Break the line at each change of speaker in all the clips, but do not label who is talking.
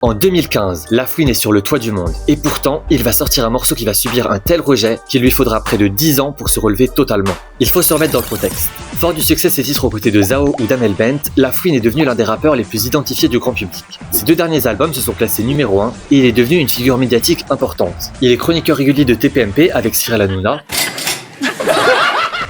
En 2015, Lafouine est sur le toit du monde, et pourtant, il va sortir un morceau qui va subir un tel rejet qu'il lui faudra près de 10 ans pour se relever totalement. Il faut se remettre dans le contexte. Fort du succès de ses titres aux côtés de Zao ou d'Amel Bent, Lafouine est devenu l'un des rappeurs les plus identifiés du grand public. Ses deux derniers albums se sont classés numéro 1, et il est devenu une figure médiatique importante. Il est chroniqueur régulier de TPMP avec Cyril Hanouna.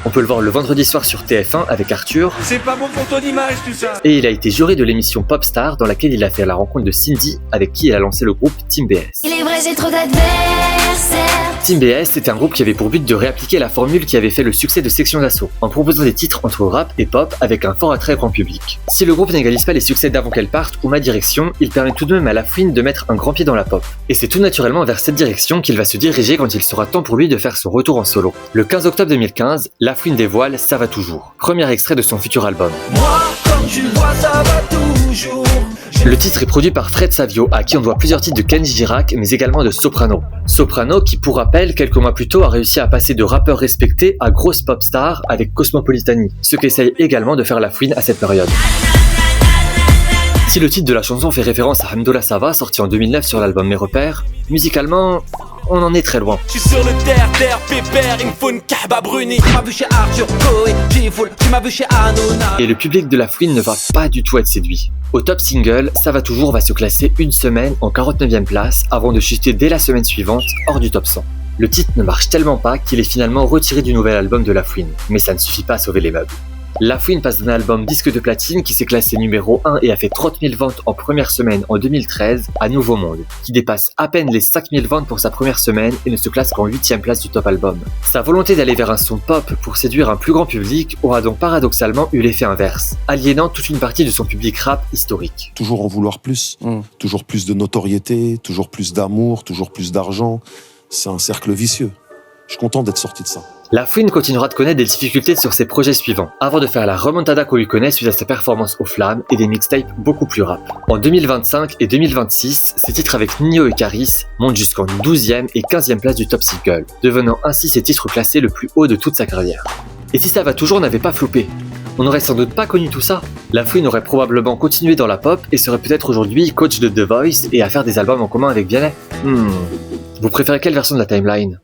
On peut le voir le vendredi soir sur TF1 avec Arthur.
C'est pas bon pour ton image tout ça.
Et il a été juré de l'émission Popstar dans laquelle il a fait la rencontre de Cindy avec qui il a lancé le groupe Team BS.
Il est vrai, j'ai trop d'adversaires.
Team BS, c'était un groupe qui avait pour but de réappliquer la formule qui avait fait le succès de Section d'Assaut, en proposant des titres entre rap et pop avec un fort attrait grand public. Si le groupe n'égalise pas les succès d'Avant qu'elle parte ou Ma Direction, il permet tout de même à Lafouine de mettre un grand pied dans la pop. Et c'est tout naturellement vers cette direction qu'il va se diriger quand il sera temps pour lui de faire son retour en solo. Le 15 octobre 2015, Lafouine dévoile Ça va toujours, premier extrait de son futur album.
Moi, comme tu vois, ça va toujours.
Le titre est produit par Fred Savio, à qui on doit plusieurs titres de Kenji Girac, mais également de Soprano. Soprano qui, pour rappel, quelques mois plus tôt a réussi à passer de rappeur respecté à grosse pop star avec Cosmopolitanie, ce qu'essaye également de faire Lafouine à cette période. Si le titre de la chanson fait référence à Hamdoullah Sava, sorti en 2009 sur l'album Mes Repères, musicalement, on en est très loin.
Je suis sur le terre, pépère, il me faut une kahba brunie. Tu m'as vu chez Arthur Coe, G-Full, tu m'as vu chez Hanouna.
Et le public de Lafouine ne va pas du tout être séduit. Au top single, Ça va toujours va se classer une semaine en 49e place avant de chuter dès la semaine suivante hors du top 100. Le titre ne marche tellement pas qu'il est finalement retiré du nouvel album de Lafouine, mais ça ne suffit pas à sauver les meubles. Lafouine passe d'un album disque de platine qui s'est classé numéro 1 et a fait 30 000 ventes en première semaine en 2013 à Nouveau Monde, qui dépasse à peine les 5 000 ventes pour sa première semaine et ne se classe qu'en 8e place du top album. Sa volonté d'aller vers un son pop pour séduire un plus grand public aura donc paradoxalement eu l'effet inverse, aliénant toute une partie de son public rap historique.
Toujours en vouloir plus, toujours plus de notoriété, toujours plus d'amour, toujours plus d'argent. C'est un cercle vicieux. Je suis content d'être sorti de ça.
Lafouine continuera de connaître des difficultés sur ses projets suivants, avant de faire la remontada qu'on lui connaît suite à sa performance aux Flammes et des mixtapes beaucoup plus rap. En 2025 et 2026, ses titres avec Nino et Caris montent jusqu'en 12e et 15e place du top single, devenant ainsi ses titres classés le plus haut de toute sa carrière. Et si Ça va toujours n'avait pas floppé, on n'aurait sans doute pas connu tout ça. Lafouine aurait probablement continué dans la pop et serait peut-être aujourd'hui coach de The Voice et à faire des albums en commun avec Vianney. Vous préférez quelle version de la timeline ?